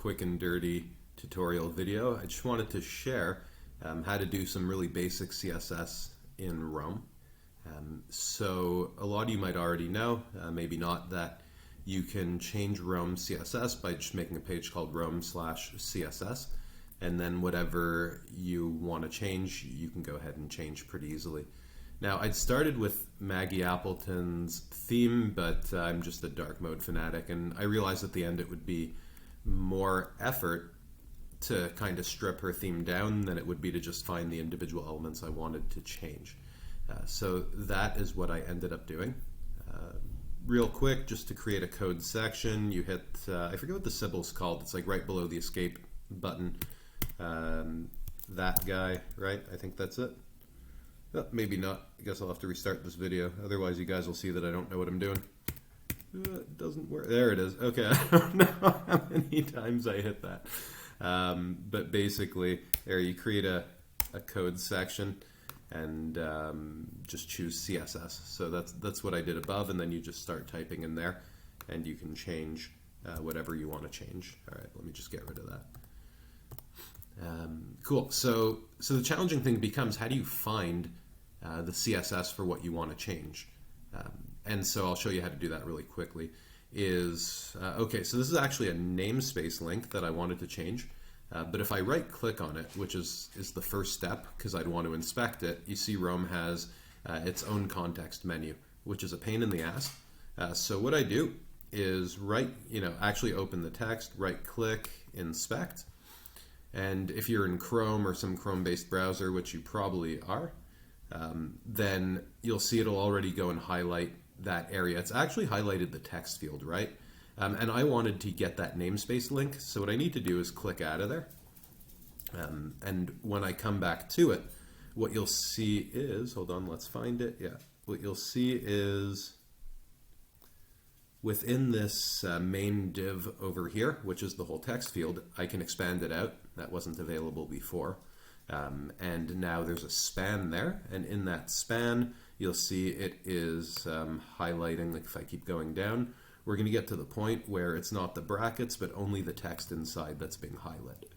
quick and dirty tutorial video. I just wanted to share how to do some really basic CSS in Roam. So a lot of you might already know, maybe not, that you can change Roam CSS by just making a page called RoamResearch, and then whatever you want to change, you can go ahead and change pretty easily. Now, I'd started with Maggie Appleton's theme, but I'm just a dark mode fanatic, and I realized at the end it would be more effort to kind of strip her theme down than it would be to just find the individual elements I wanted to change. So that is what I ended up doing. Real quick, just to create a code section, you hit, I forget what the symbol's called, it's like right below the escape button. That guy, right? I think that's it. Oh, maybe not. I guess I'll have to restart this video. Otherwise, you guys will see that I don't know what I'm doing. It doesn't work. There it is. Okay, I don't know how many times I hit that. But basically, there you create a code section and just choose CSS. So that's what I did above, and then you just start typing in there, and you can change whatever you want to change. All right, let me just get rid of that. Cool. So the challenging thing becomes, how do you find the CSS for what you want to change? And so I'll show you how to do that really quickly. Okay, so this is actually a namespace link that I wanted to change. But if I right click on it, which is the first step because I'd want to inspect it, you see Roam has its own context menu, which is a pain in the ass. So what I do is actually open the text, right click, inspect. And if you're in Chrome or some Chrome-based browser, which you probably are, then you'll see it'll already go and highlight that area. It's actually highlighted the text field, right? And I wanted to get that namespace link, so what I need to do is click out of there. And when I come back to it, what you'll see is, hold on, let's find it. Yeah, what you'll see is within this main div over here, which is the whole text field, I can expand it out. That wasn't available before. And now there's a span there, and in that span, you'll see it is highlighting. Like if I keep going down, we're going to get to the point where it's not the brackets, but only the text inside that's being highlighted.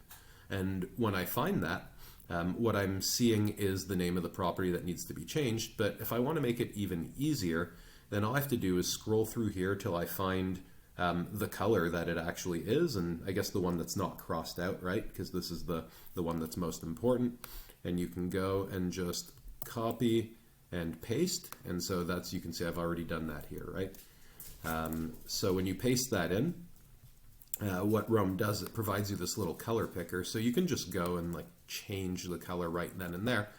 And when I find that, what I'm seeing is the name of the property that needs to be changed. But if I want to make it even easier, then all I have to do is scroll through here till I find the color that it actually is, and I guess the one that's not crossed out, right? Because this is the one that's most important. And you can go and just copy and paste, and so that's, you can see I've already done that here, right? So when you paste that in, what Roam does, it provides you this little color picker, so you can just go and like change the color right then and there,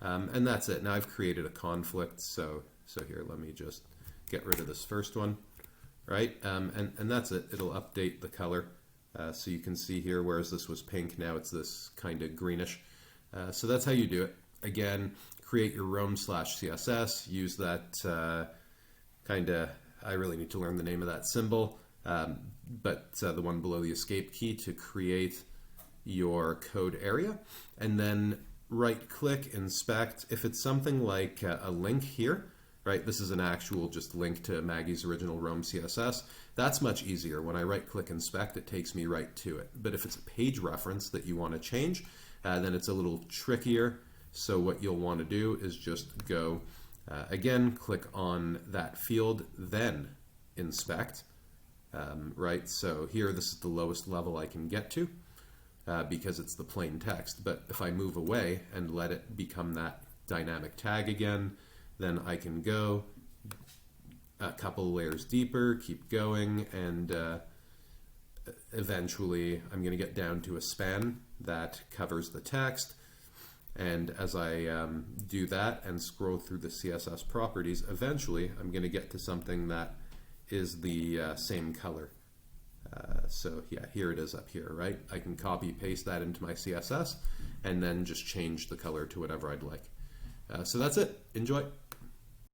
and that's it. Now I've created a conflict, so here, let me just get rid of this first one, right? And that's it. It'll update the color, so you can see here, whereas this was pink, now it's this kind of greenish. So that's how you do it. Again, create your Roam/CSS, use that I really need to learn the name of that symbol, but the one below the escape key, to create your code area, and then right click, inspect. If it's something like a link here, right, this is an actual just link to Maggie's original Roam CSS, that's much easier. When I right click inspect, it takes me right to it. But if it's a page reference that you want to change, then it's a little trickier. So what you'll want to do is just go, again, click on that field, then inspect, right? So here, this is the lowest level I can get to because it's the plain text. But if I move away and let it become that dynamic tag again, then I can go a couple layers deeper, keep going, and eventually I'm going to get down to a span that covers the text. And as I do that and scroll through the CSS properties, eventually I'm going to get to something that is the same color. So yeah, here it is up here, right? I can copy paste that into my CSS and then just change the color to whatever I'd like. So that's it. Enjoy.